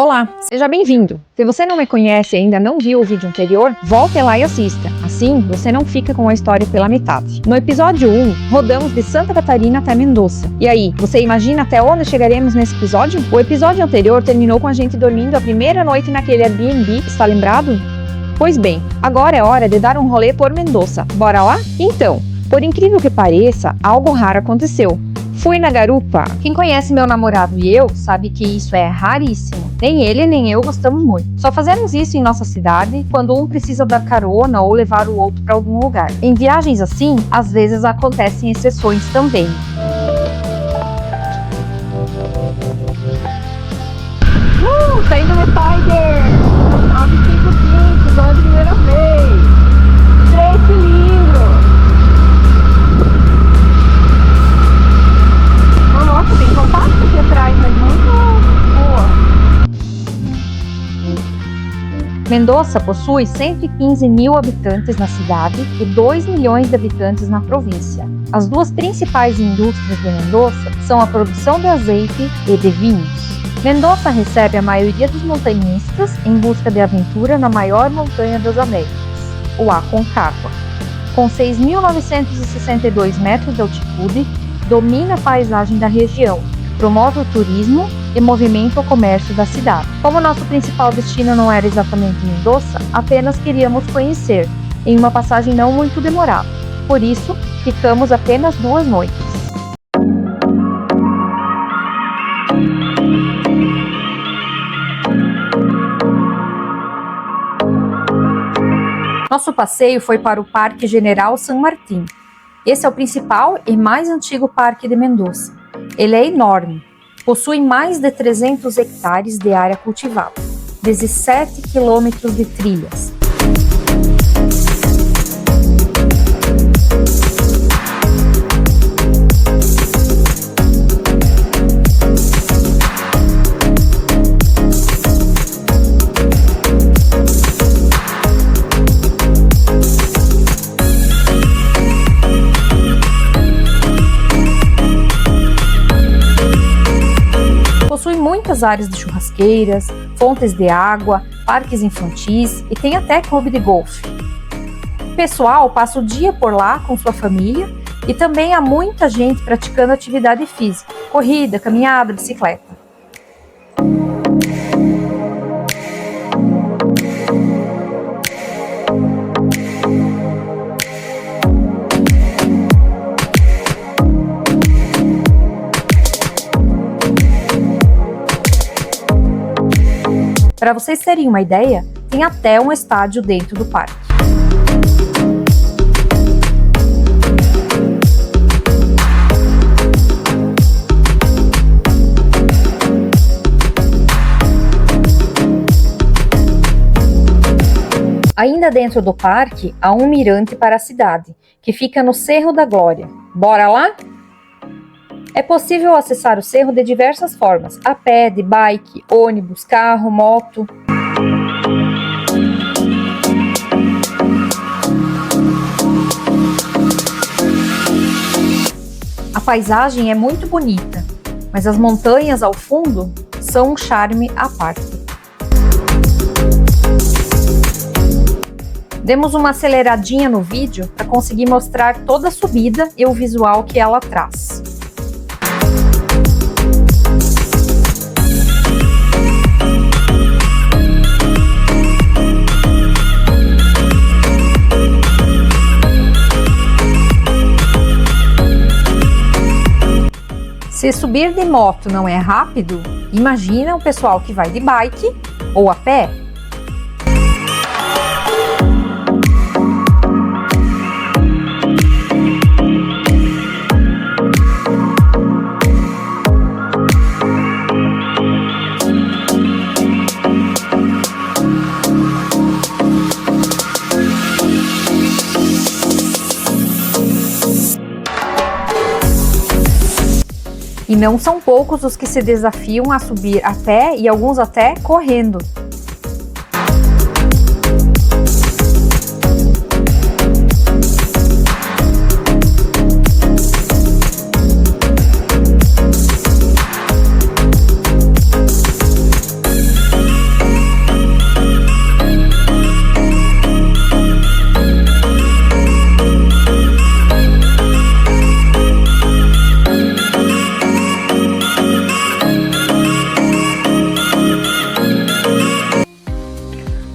Olá, seja bem-vindo! Se você não me conhece e ainda não viu o vídeo anterior, volte lá e assista. Assim, você não fica com a história pela metade. No episódio 1, rodamos de Santa Catarina até Mendoza. E aí, você imagina até onde chegaremos nesse episódio? O episódio anterior terminou com a gente dormindo a primeira noite naquele Airbnb, está lembrado? Pois bem, agora é hora de dar um rolê por Mendoza. Bora lá? Então, por incrível que pareça, algo raro aconteceu. Fui na garupa. Quem conhece meu namorado e eu sabe que isso é raríssimo. Nem ele nem eu gostamos muito. Só fazemos isso em nossa cidade quando um precisa dar carona ou levar o outro para algum lugar. Em viagens assim, às vezes acontecem exceções também. Tá indo no Tiger! 955, só a primeira vez! 3 cilindros! Nossa, tem compacto aqui atrás, mas muito boa. Mendoza possui 115 mil habitantes na cidade e 2 milhões de habitantes na província. As duas principais indústrias de Mendoza são a produção de azeite e de vinhos. Mendoza recebe a maioria dos montanhistas em busca de aventura na maior montanha das Américas, o Aconcagua. Com 6.962 metros de altitude, domina a paisagem da região, promove o turismo e movimenta o comércio da cidade. Como nosso principal destino não era exatamente Mendoza, apenas queríamos conhecer, em uma passagem não muito demorada. Por isso, ficamos apenas 2 noites. Nosso passeio foi para o Parque General San Martín. Esse é o principal e mais antigo parque de Mendoza. Ele é enorme, possui mais de 300 hectares de área cultivada, 17 quilômetros de trilhas. Muitas áreas de churrasqueiras, fontes de água, parques infantis e tem até clube de golfe. O pessoal passa o dia por lá com sua família e também há muita gente praticando atividade física, corrida, caminhada, bicicleta. Para vocês terem uma ideia, tem até um estádio dentro do parque. Ainda dentro do parque, há um mirante para a cidade, que fica no Cerro da Glória. Bora lá? É possível acessar o cerro de diversas formas, a pé, de bike, ônibus, carro, moto. A paisagem é muito bonita, mas as montanhas ao fundo são um charme à parte. Demos uma aceleradinha no vídeo para conseguir mostrar toda a subida e o visual que ela traz. Se subir de moto não é rápido, imagina o pessoal que vai de bike ou a pé. E não são poucos os que se desafiam a subir a pé e alguns até correndo.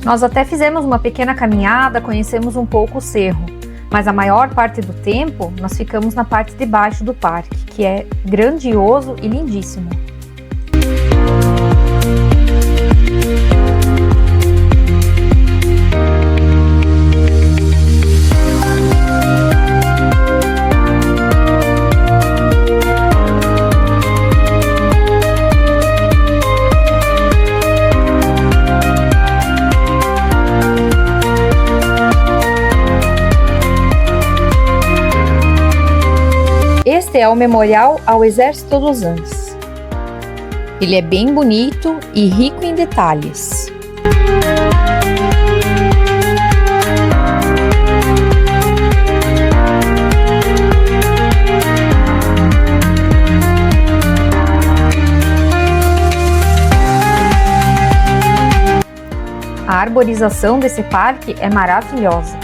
Nós até fizemos uma pequena caminhada, conhecemos um pouco o cerro, mas a maior parte do tempo nós ficamos na parte de baixo do parque, que é grandioso e lindíssimo. Este é o Memorial ao Exército dos Andes. Ele é bem bonito e rico em detalhes. A arborização desse parque é maravilhosa.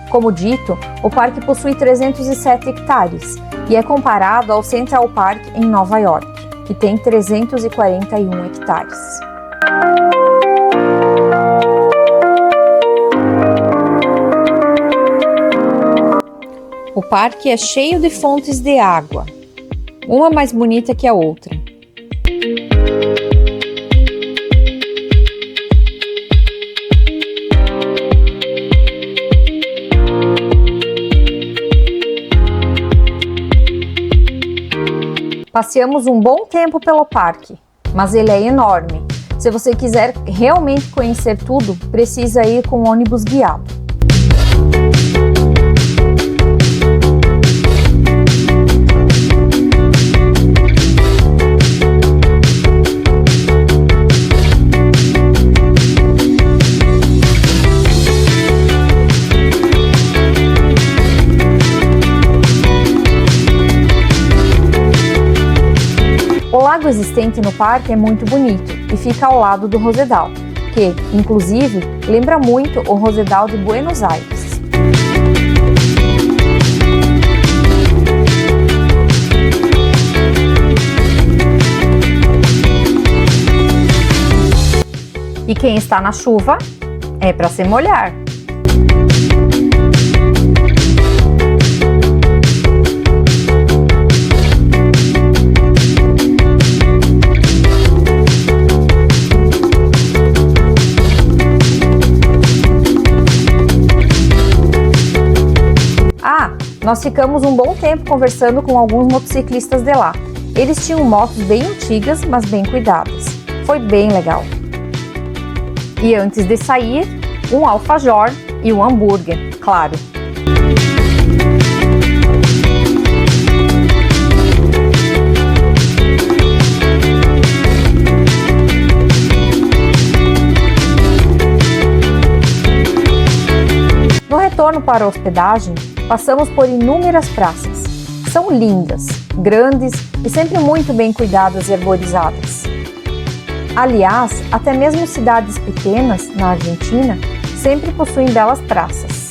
Como dito, o parque possui 307 hectares e é comparado ao Central Park em Nova York, que tem 341 hectares. O parque é cheio de fontes de água, uma mais bonita que a outra. Passeamos um bom tempo pelo parque, mas ele é enorme. Se você quiser realmente conhecer tudo, precisa ir com um ônibus guiado. O lago existente no parque é muito bonito e fica ao lado do Rosedal, que, inclusive, lembra muito o Rosedal de Buenos Aires. E quem está na chuva é para se molhar. Nós ficamos um bom tempo conversando com alguns motociclistas de lá. Eles tinham motos bem antigas, mas bem cuidadas. Foi bem legal. E antes de sair, um alfajor e um hambúrguer, claro. No retorno para a hospedagem, passamos por inúmeras praças. São lindas, grandes e sempre muito bem cuidadas e arborizadas. Aliás, até mesmo cidades pequenas, na Argentina, sempre possuem belas praças.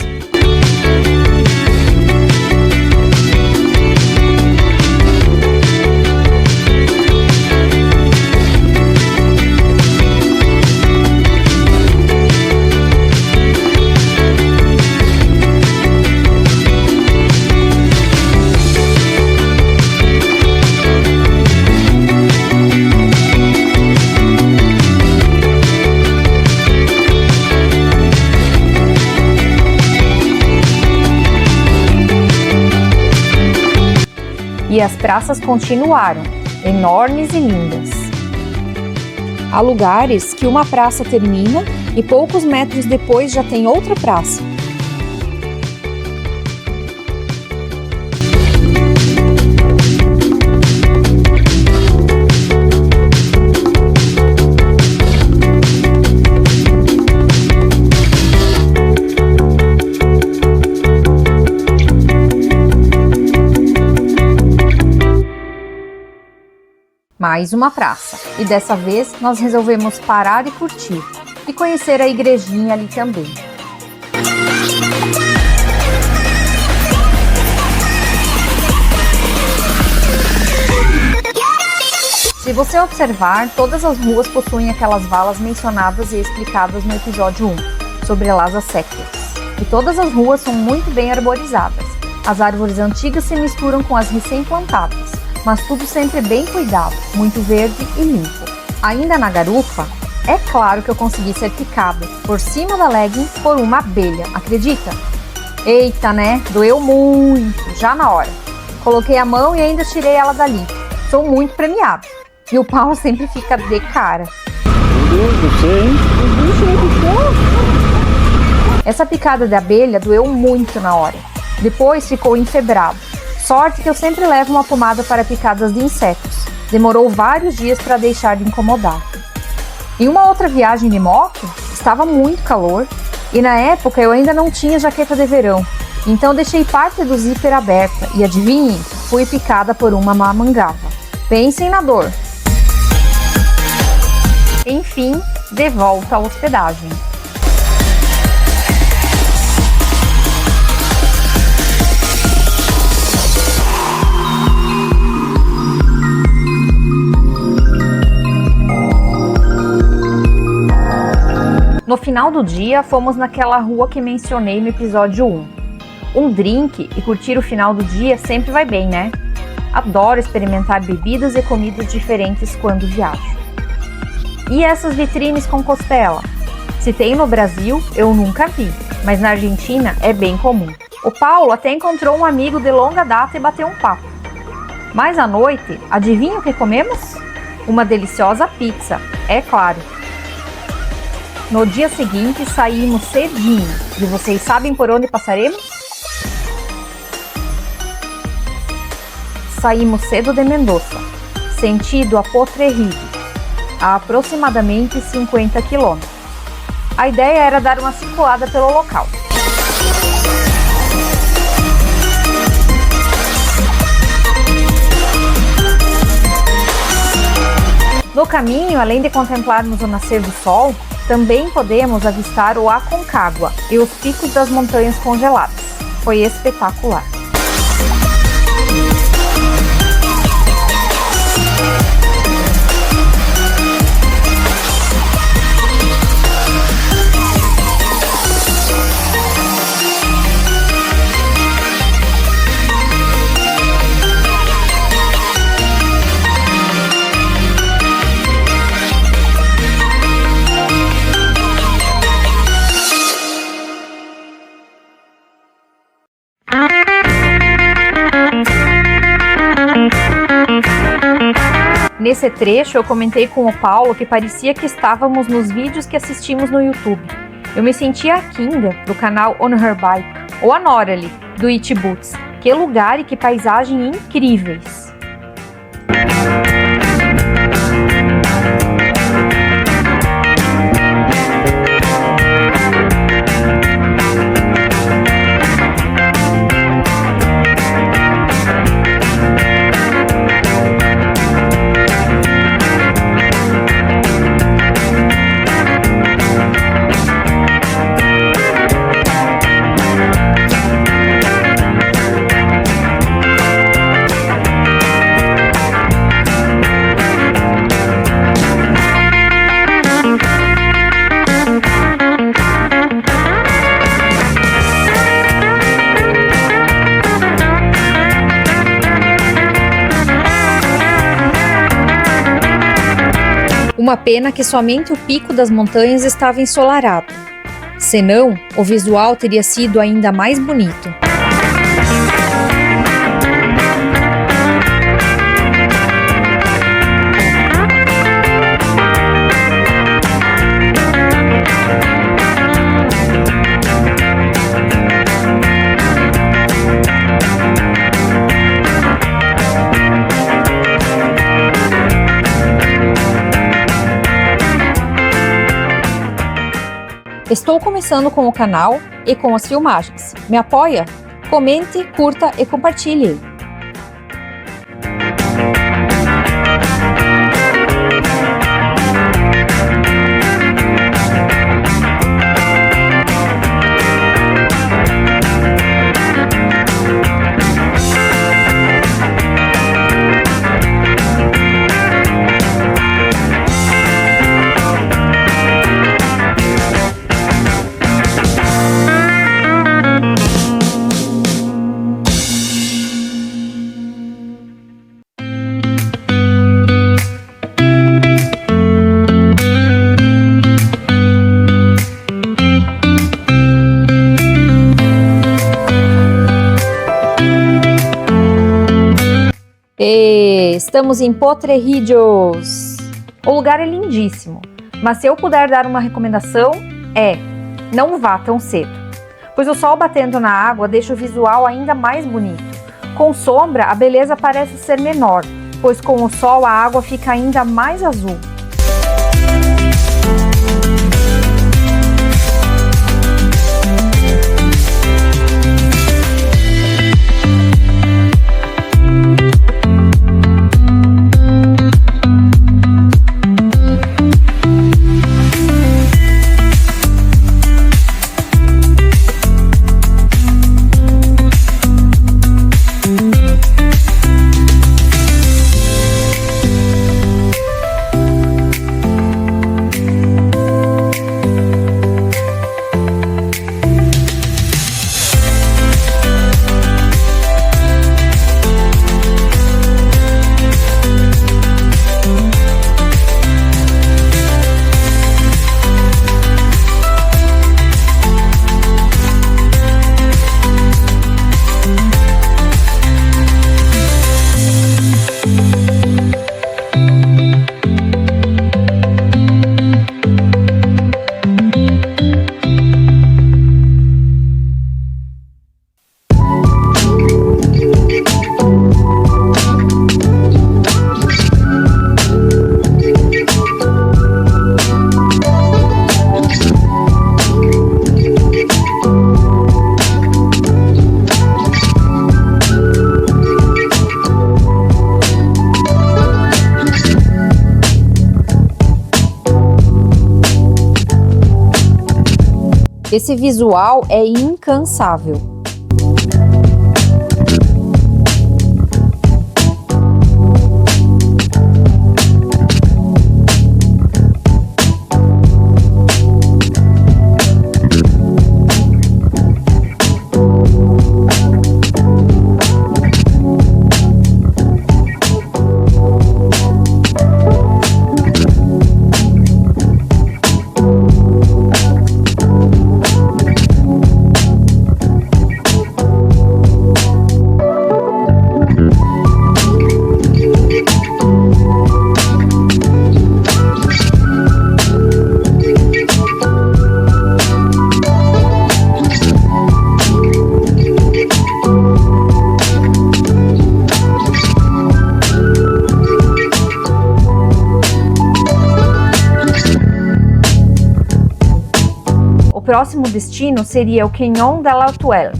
E as praças continuaram, enormes e lindas. Há lugares que uma praça termina e poucos metros depois já tem outra praça. Mais uma praça, e dessa vez nós resolvemos parar e curtir. e conhecer a igrejinha ali também. Se você observar, todas as ruas possuem aquelas valas mencionadas e explicadas no episódio 1, sobre las acéquias. E todas as ruas são muito bem arborizadas. As árvores antigas se misturam com as recém-plantadas, mas tudo sempre bem cuidado, muito verde e limpo. Ainda na garupa, é claro que eu consegui ser picada, por cima da legging, por uma abelha, acredita? Eita, né? Doeu muito, já na hora. Coloquei a mão e ainda tirei ela dali. Sou muito premiado. E o Paulo sempre fica de cara. Meu Deus do céu, hein? O bicho me picou. Essa picada de abelha doeu muito na hora. Depois ficou enfebrado. Sorte que eu sempre levo uma pomada para picadas de insetos. Demorou vários dias para deixar de incomodar. Em uma outra viagem de moto, estava muito calor e na época eu ainda não tinha jaqueta de verão. Então deixei parte do zíper aberta e adivinhe, fui picada por uma mamangava. Pensem na dor. Enfim, de volta à hospedagem. No final do dia, fomos naquela rua que mencionei no episódio 1. Um drink e curtir o final do dia sempre vai bem, né? Adoro experimentar bebidas e comidas diferentes quando viajo. E essas vitrines com costela? Se tem no Brasil, eu nunca vi, mas na Argentina é bem comum. O Paulo até encontrou um amigo de longa data e bateu um papo. Mas à noite, adivinha o que comemos? Uma deliciosa pizza, é claro. No dia seguinte, saímos cedinho. E vocês sabem por onde passaremos? Saímos cedo de Mendoza, sentido a Potrerillo, a aproximadamente 50 km. A ideia era dar uma circulada pelo local. No caminho, além de contemplarmos o nascer do sol, também podemos avistar o Aconcagua e os picos das montanhas congeladas. Foi espetacular. Nesse trecho eu comentei com o Paulo que parecia que estávamos nos vídeos que assistimos no YouTube. Eu me sentia a Kinga, do canal On Her Bike, ou a Norali, do It Boots. Que lugar e que paisagem incríveis! Uma pena que somente o pico das montanhas estava ensolarado. Senão, o visual teria sido ainda mais bonito. Estou começando com o canal e com as filmagens. Me apoia? Comente, curta e compartilhe. Estamos em Potrerillos. O lugar é lindíssimo, mas se eu puder dar uma recomendação não vá tão cedo, pois o sol batendo na água deixa o visual ainda mais bonito. Com sombra, a beleza parece ser menor, pois com o sol a água fica ainda mais azul. Esse visual é incansável. O próximo destino seria o Canyon de la Tuelle,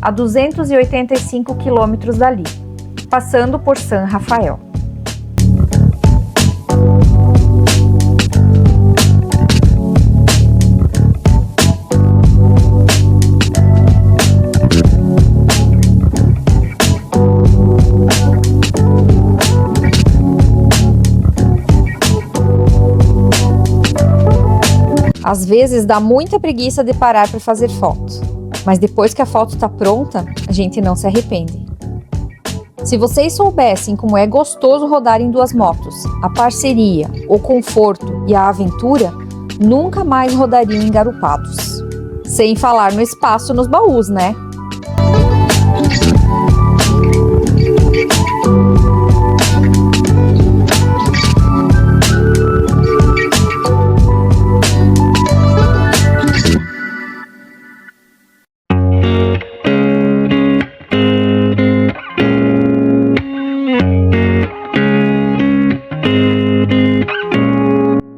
a 285 quilômetros dali, passando por San Rafael. Às vezes dá muita preguiça de parar para fazer foto, mas depois que a foto está pronta, a gente não se arrepende. Se vocês soubessem como é gostoso rodar em duas motos, a parceria, o conforto e a aventura, nunca mais rodariam engarupados. Sem falar no espaço nos baús, né?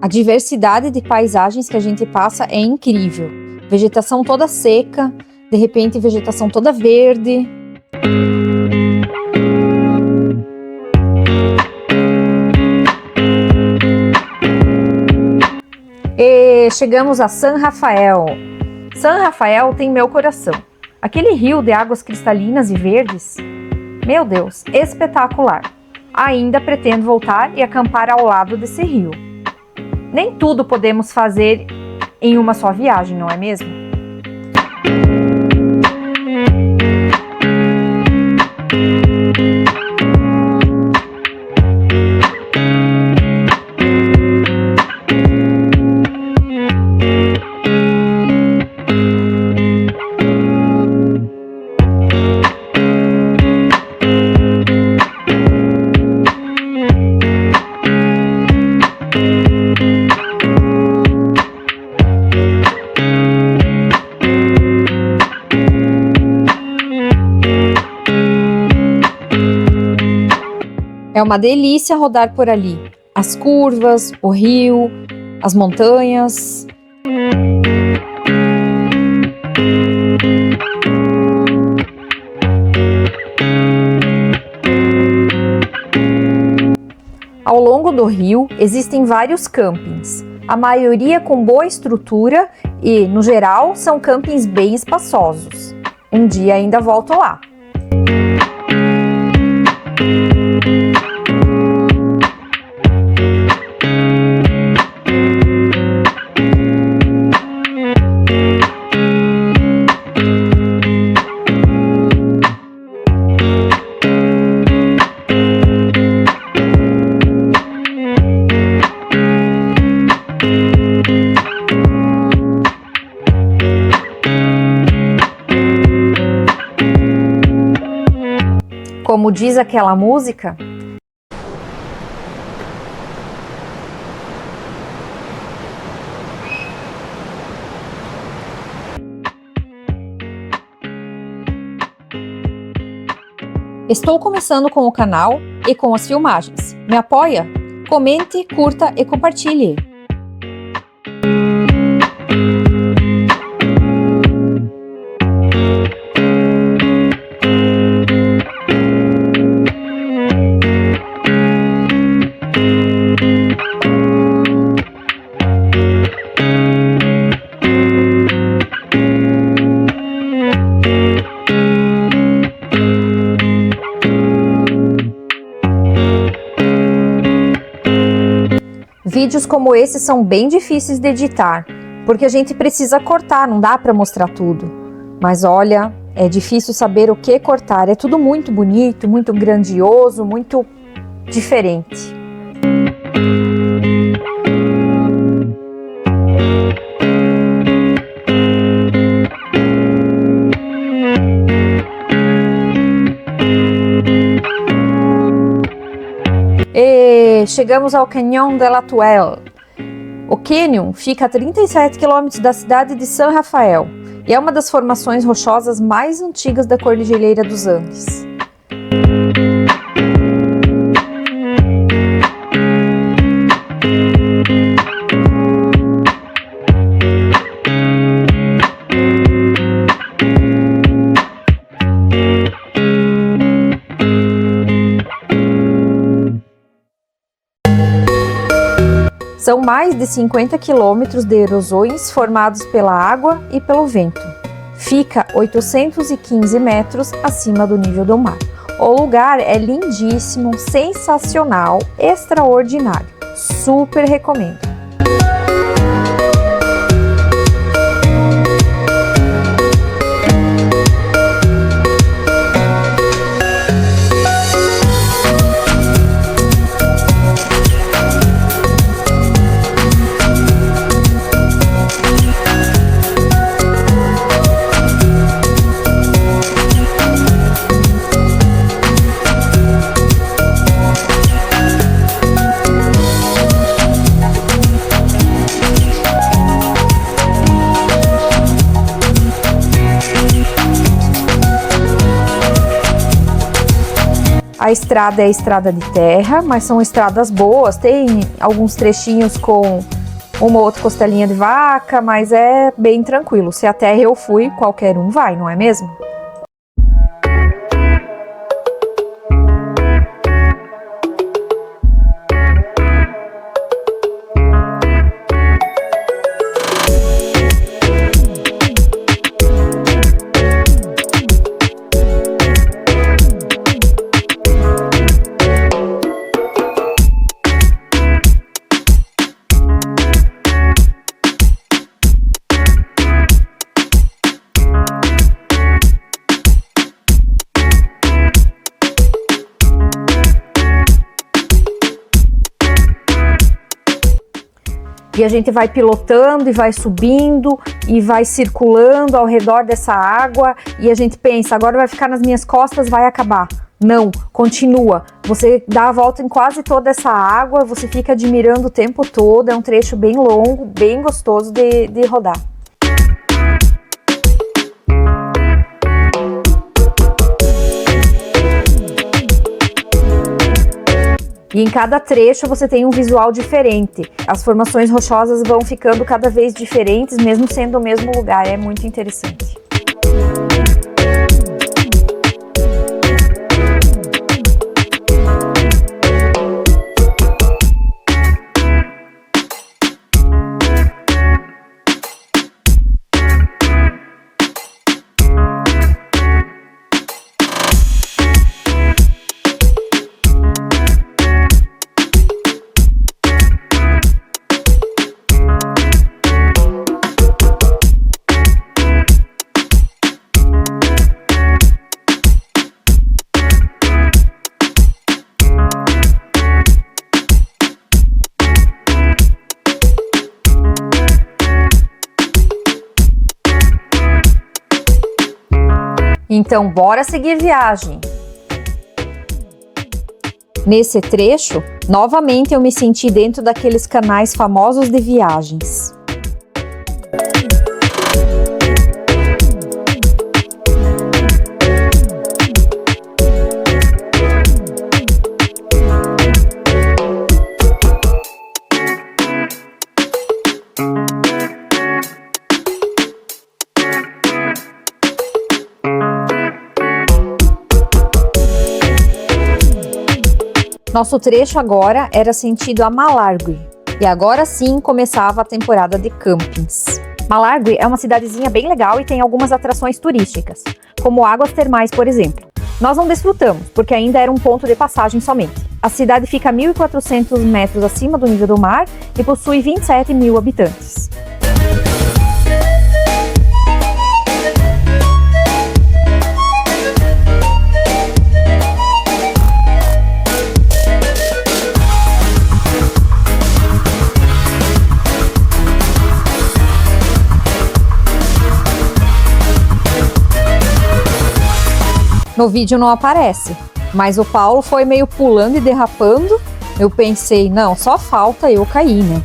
A diversidade de paisagens que a gente passa é incrível. Vegetação toda seca, de repente vegetação toda verde. E chegamos a San Rafael. San Rafael tem meu coração. Aquele rio de águas cristalinas e verdes. Meu Deus, espetacular. Ainda pretendo voltar e acampar ao lado desse rio. Nem tudo podemos fazer em uma só viagem, não é mesmo? uma delícia rodar por ali. As curvas, o rio, as montanhas. Ao longo do rio existem vários campings, a maioria com boa estrutura e, no geral, são campings bem espaçosos. Um dia ainda volto lá. Como diz aquela música, estou começando com o canal e com as filmagens. Me apoia? Comente, curta e compartilhe. Vídeos como esse são bem difíceis de editar, porque a gente precisa cortar, não dá para mostrar tudo. Mas olha, é difícil saber o que cortar, é tudo muito bonito, muito grandioso, muito diferente. E chegamos ao Canyon de la Tuelle. O Canyon fica a 37 km da cidade de San Rafael e é uma das formações rochosas mais antigas da Cordilheira dos Andes. São mais de 50 quilômetros de erosões formados pela água e pelo vento. Fica 815 metros acima do nível do mar. O lugar é lindíssimo, sensacional, extraordinário. Super recomendo! A estrada é estrada de terra, mas são estradas boas, tem alguns trechinhos com uma ou outra costelinha de vaca, mas é bem tranquilo. Se a terra eu fui, qualquer um vai, não é mesmo? E a gente vai pilotando e vai subindo e vai circulando ao redor dessa água e a gente pensa, agora vai ficar nas minhas costas, vai acabar. Não, continua. Você dá a volta em quase toda essa água, você fica admirando o tempo todo, é um trecho bem longo, bem gostoso de rodar. E em cada trecho você tem um visual diferente. As formações rochosas vão ficando cada vez diferentes, mesmo sendo o mesmo lugar. É muito interessante. Então, bora seguir viagem! Nesse trecho, novamente eu me senti dentro daqueles canais famosos de viagens. Nosso trecho agora era sentido a Malargüe, e agora sim começava a temporada de campings. Malargüe é uma cidadezinha bem legal e tem algumas atrações turísticas, como águas termais, por exemplo. Nós não desfrutamos, porque ainda era um ponto de passagem somente. A cidade fica a 1.400 metros acima do nível do mar e possui 27 mil habitantes. No vídeo não aparece, mas o Paulo foi meio pulando e derrapando. Eu pensei, não, só falta eu cair, né?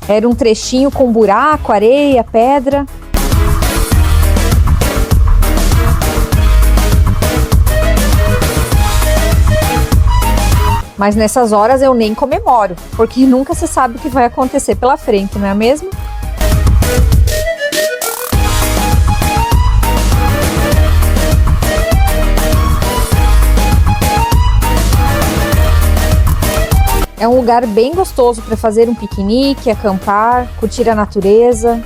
Era um trechinho com buraco, areia, pedra. Mas nessas horas eu nem comemoro, porque nunca se sabe o que vai acontecer pela frente, não é mesmo? É um lugar bem gostoso para fazer um piquenique, acampar, curtir a natureza.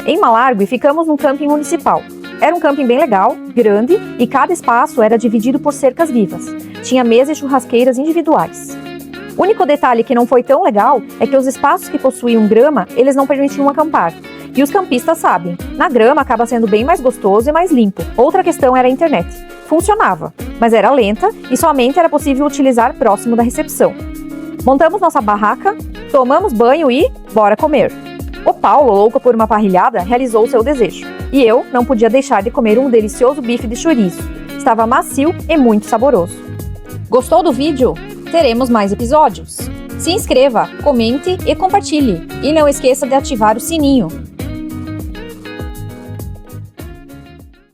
Em Malargüe, ficamos num camping municipal. Era um camping bem legal, grande, e cada espaço era dividido por cercas vivas. Tinha mesas e churrasqueiras individuais. O único detalhe que não foi tão legal é que os espaços que possuíam grama, eles não permitiam acampar. E os campistas sabem, na grama acaba sendo bem mais gostoso e mais limpo. Outra questão era a internet. Funcionava, mas era lenta e somente era possível utilizar próximo da recepção. Montamos nossa barraca, tomamos banho e bora comer. O Paulo, louco por uma parrilhada, realizou seu desejo. E eu não podia deixar de comer um delicioso bife de chouriço. Estava macio e muito saboroso. Gostou do vídeo? Teremos mais episódios. Se inscreva, comente e compartilhe. E não esqueça de ativar o sininho.